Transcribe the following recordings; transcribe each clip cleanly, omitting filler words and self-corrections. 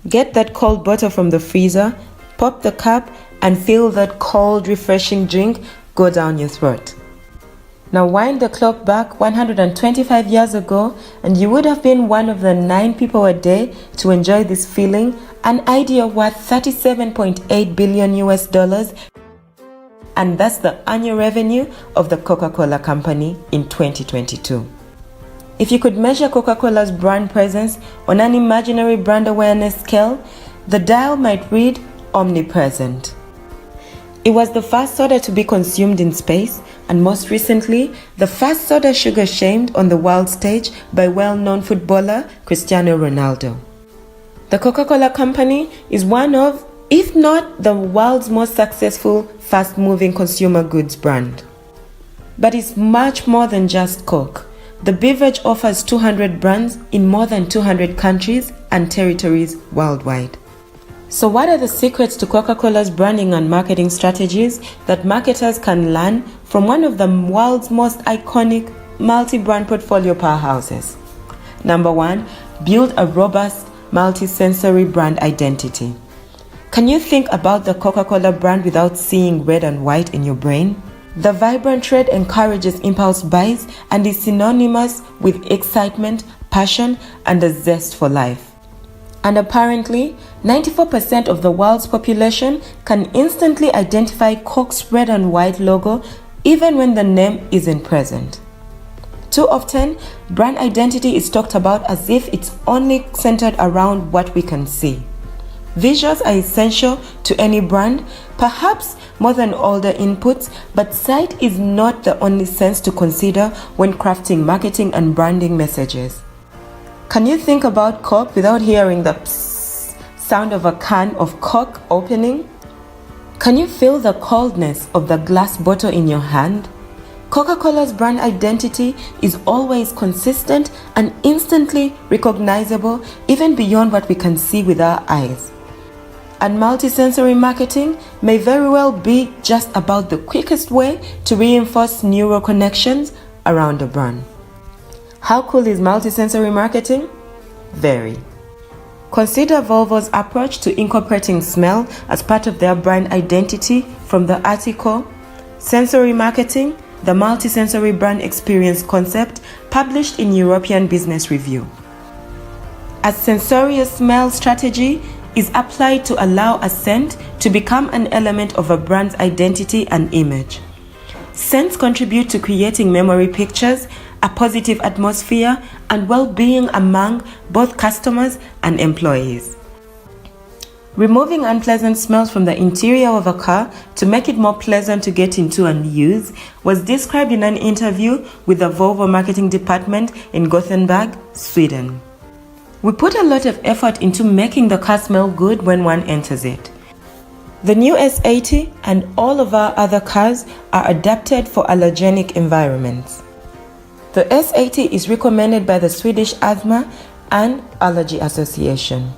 Get that cold bottle from the freezer, pop the cap, and feel that cold, refreshing drink go down your throat. Now wind the clock back 125 years ago, and you would have been one of the 9 people a day to enjoy this feeling, an idea worth $37.8 billion US, and that's the annual revenue of the Coca-Cola company in 2022. If you could measure Coca-Cola's brand presence on an imaginary brand awareness scale, the dial might read omnipresent. It was the first soda to be consumed in space, and most recently, the first soda sugar shamed on the world stage by well-known footballer Cristiano Ronaldo. The Coca-Cola company is one of, if not the world's most successful, fast-moving consumer goods brand. But it's much more than just Coke. The beverage offers 200 brands in more than 200 countries and territories worldwide. So what are the secrets to Coca-Cola's branding and marketing strategies that marketers can learn from one of the world's most iconic multi-brand portfolio powerhouses? Number 1, build a robust multisensory brand identity. Can you think about the Coca-Cola brand without seeing red and white in your brain? The vibrant red encourages impulse buys and is synonymous with excitement, passion, and a zest for life. And apparently, 94% of the world's population can instantly identify Coke's red and white logo even when the name isn't present. Too often, brand identity is talked about as if it's only centered around what we can see. Visuals are essential to any brand, perhaps more than all the inputs, but sight is not the only sense to consider when crafting marketing and branding messages. Can you think about Coke without hearing the psst sound of a can of Coke opening? Can you feel the coldness of the glass bottle in your hand? Coca-Cola's brand identity is always consistent and instantly recognizable, even beyond what we can see with our eyes. And multisensory marketing may very well be just about the quickest way to reinforce neural connections around a brand. How cool is multisensory marketing? Very. Consider Volvo's approach to incorporating smell as part of their brand identity from the article Sensory Marketing, the Multisensory Brand Experience Concept, published in European Business Review. A sensorious smell strategy is applied to allow a scent to become an element of a brand's identity and image. Scents contribute to creating memory pictures, a positive atmosphere, and well-being among both customers and employees. Removing unpleasant smells from the interior of a car to make it more pleasant to get into and use was described in an interview with the Volvo marketing department in Gothenburg, Sweden. We put a lot of effort into making the car smell good when one enters it. The new S80 and all of our other cars are adapted for allergenic environments. The S80 is recommended by the Swedish Asthma and Allergy Association.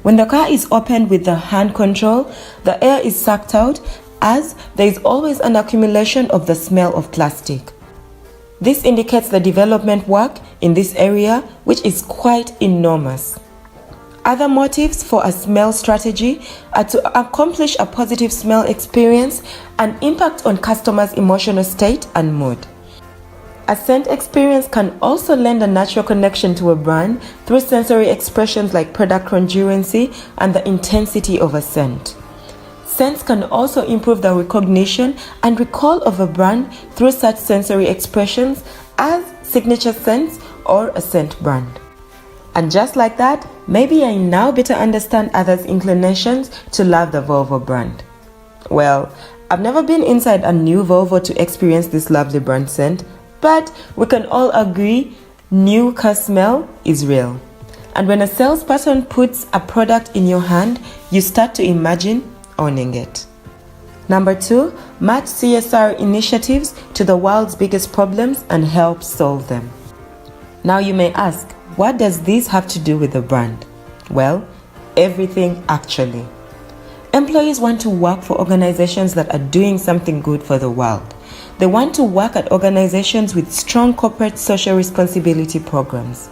When the car is opened with the hand control, the air is sucked out as there is always an accumulation of the smell of plastic. This indicates the development work in this area, which is quite enormous. Other motives for a smell strategy are to accomplish a positive smell experience and impact on customers' emotional state and mood. A scent experience can also lend a natural connection to a brand through sensory expressions like product congruency and the intensity of a scent. Scents can also improve the recognition and recall of a brand through such sensory expressions as signature scents or a scent brand. And just like that, maybe I now better understand others' inclinations to love the Volvo brand. Well, I've never been inside a new Volvo to experience this lovely brand scent, but we can all agree new car smell is real. And when a salesperson puts a product in your hand, you start to imagine owning it. Number 2, match CSR initiatives to the world's biggest problems and help solve them. Now you may ask, what does this have to do with the brand? Well, everything actually. Employees want to work for organizations that are doing something good for the world. They want to work at organizations with strong corporate social responsibility programs.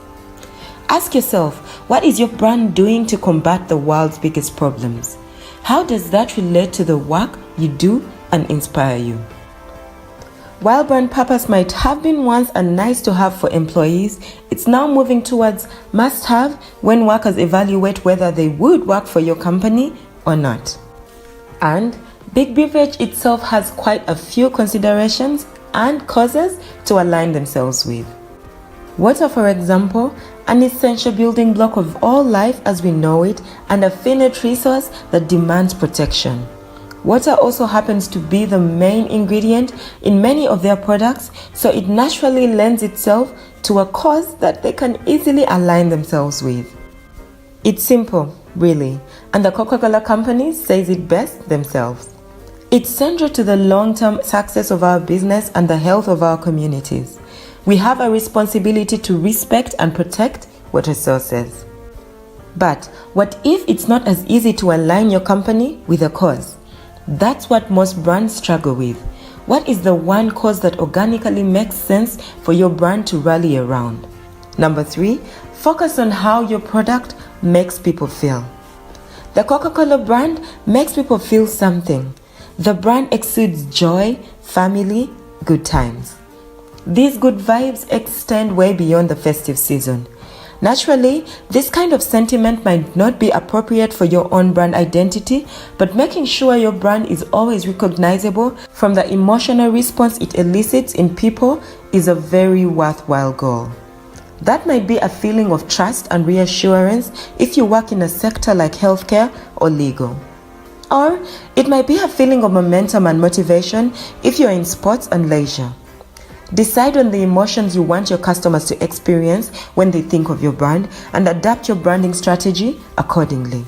Ask yourself, what is your brand doing to combat the world's biggest problems? How does that relate to the work you do and inspire you? While brand purpose might have been once a nice to have for employees, it's now moving towards must have when workers evaluate whether they would work for your company or not. And Big Beverage itself has quite a few considerations and causes to align themselves with. Water, for example, an essential building block of all life as we know it and a finite resource that demands protection. Water also happens to be the main ingredient in many of their products, so it naturally lends itself to a cause that they can easily align themselves with. It's simple, really, and the Coca-Cola company says it best themselves. It's central to the long-term success of our business and the health of our communities. We have a responsibility to respect and protect water sources. But what if it's not as easy to align your company with a cause? That's what most brands struggle with. What is the one cause that organically makes sense for your brand to rally around? Number 3, focus on how your product makes people feel. The Coca-Cola brand makes people feel something. The brand exudes joy, family, good times. These good vibes extend way beyond the festive season. Naturally, this kind of sentiment might not be appropriate for your own brand identity, but making sure your brand is always recognizable from the emotional response it elicits in people is a very worthwhile goal. That might be a feeling of trust and reassurance if you work in a sector like healthcare or legal. Or it might be a feeling of momentum and motivation if you're in sports and leisure. Decide on the emotions you want your customers to experience when they think of your brand and adapt your branding strategy accordingly.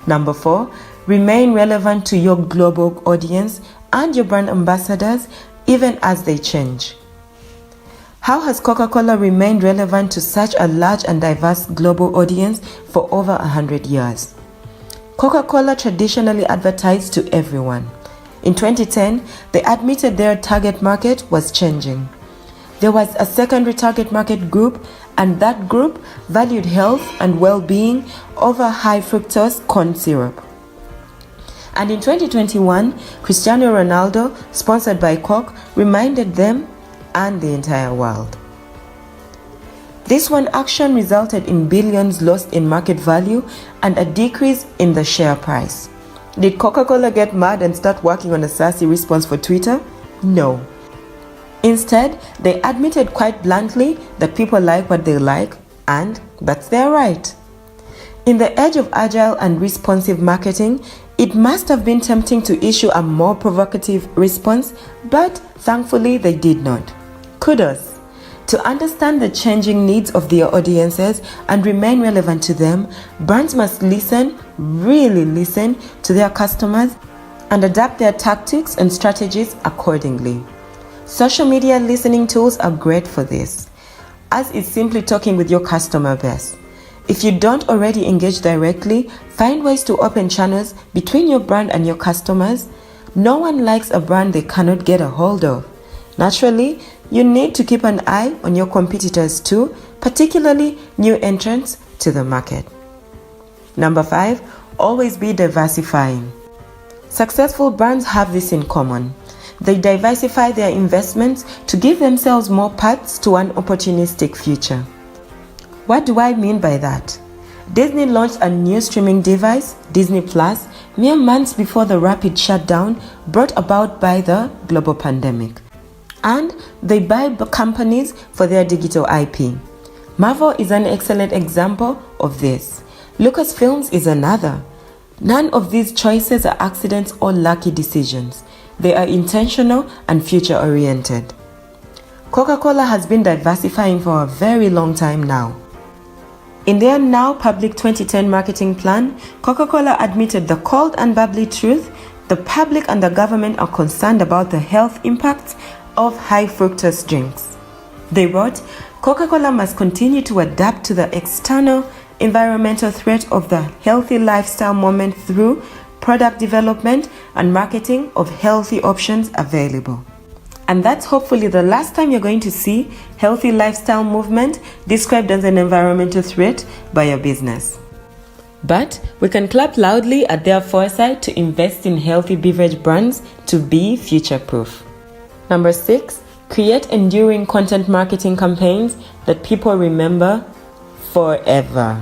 Number 4, remain relevant to your global audience and your brand ambassadors even as they change. How has Coca-Cola remained relevant to such a large and diverse global audience for over 100 years? Coca-Cola traditionally advertised to everyone. In 2010, they admitted their target market was changing. There was a secondary target market group, and that group valued health and well-being over high fructose corn syrup. And in 2021, Cristiano Ronaldo, sponsored by Coke, reminded them and the entire world. This one action resulted in billions lost in market value and a decrease in the share price. Did Coca-Cola get mad and start working on a sassy response for Twitter? No. Instead, they admitted quite bluntly that people like what they like, and that's their right. In the age of agile and responsive marketing, it must have been tempting to issue a more provocative response, but thankfully they did not. Kudos. To understand the changing needs of their audiences and remain relevant to them, brands must listen, really listen to their customers and adapt their tactics and strategies accordingly. Social media listening tools are great for this, as is simply talking with your customer base. If you don't already engage directly, find ways to open channels between your brand and your customers. No one likes a brand they cannot get a hold of. Naturally, you need to keep an eye on your competitors too, particularly new entrants to the market. Number 5, always be diversifying. Successful brands have this in common. They diversify their investments to give themselves more paths to an opportunistic future. What do I mean by that? Disney launched a new streaming device, Disney Plus, mere months before the rapid shutdown brought about by the global pandemic. And they buy companies for their digital IP. Marvel is an excellent example of this. Lucasfilms is another. None of these choices are accidents or lucky decisions. They are intentional and future-oriented. Coca-Cola has been diversifying for a very long time now. In their now public 2010 marketing plan, Coca-Cola admitted the cold and bubbly truth: the public and the government are concerned about the health impacts of high fructose drinks. They wrote, Coca-Cola must continue to adapt to the external environmental threat of the healthy lifestyle moment through product development and marketing of healthy options available. And that's hopefully the last time you're going to see healthy lifestyle movement described as an environmental threat by your business. But we can clap loudly at their foresight to invest in healthy beverage brands to be future-proof. Number 6, create enduring content marketing campaigns that people remember forever.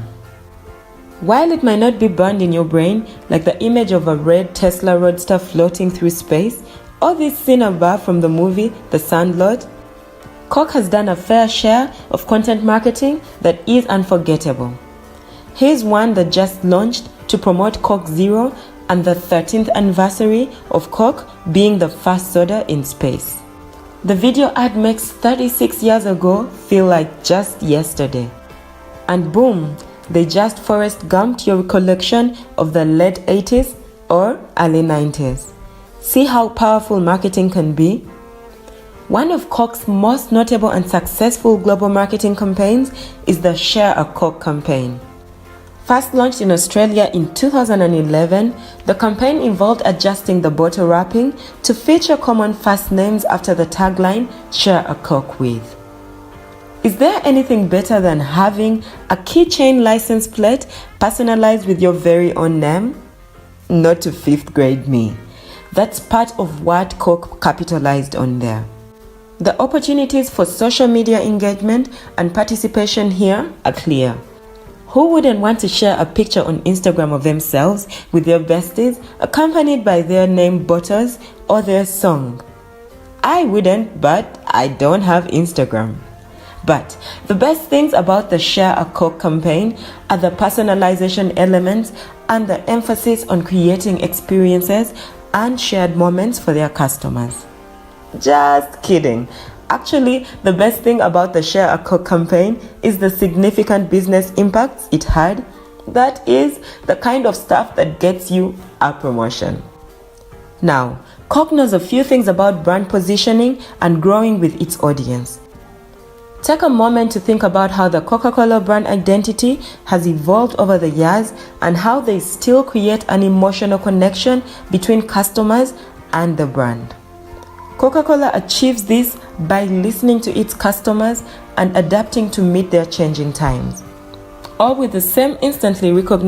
While it might not be burned in your brain like the image of a red Tesla Roadster floating through space, or this scene above from the movie The Sandlot, Coke has done a fair share of content marketing that is unforgettable. Here's one that just launched to promote Coke Zero and the 13th anniversary of Coke being the first soda in space. The video ad makes 36 years ago feel like just yesterday. And boom, they just Forrest Gumped your recollection of the late 80s or early 90s. See how powerful marketing can be? One of Coke's most notable and successful global marketing campaigns is the Share a Coke campaign. First launched in Australia in 2011, the campaign involved adjusting the bottle wrapping to feature common first names after the tagline, "Share a Coke with." Is there anything better than having a keychain license plate personalized with your very own name? Not to 5th grade me. That's part of what Coke capitalized on there. The opportunities for social media engagement and participation here are clear. Who wouldn't want to share a picture on Instagram of themselves with their besties, accompanied by their name bottles or their song? I wouldn't, but I don't have Instagram. But the best things about the Share a Coke campaign are the personalization elements and the emphasis on creating experiences and shared moments for their customers. Just kidding. Actually, the best thing about the Share a Coke campaign is the significant business impacts it had. That is the kind of stuff that gets you a promotion. Now, Coke knows a few things about brand positioning and growing with its audience. Take a moment to think about how the Coca-Cola brand identity has evolved over the years and how they still create an emotional connection between customers and the brand. Coca-Cola achieves this by listening to its customers and adapting to meet their changing times, all with the same instantly recognizable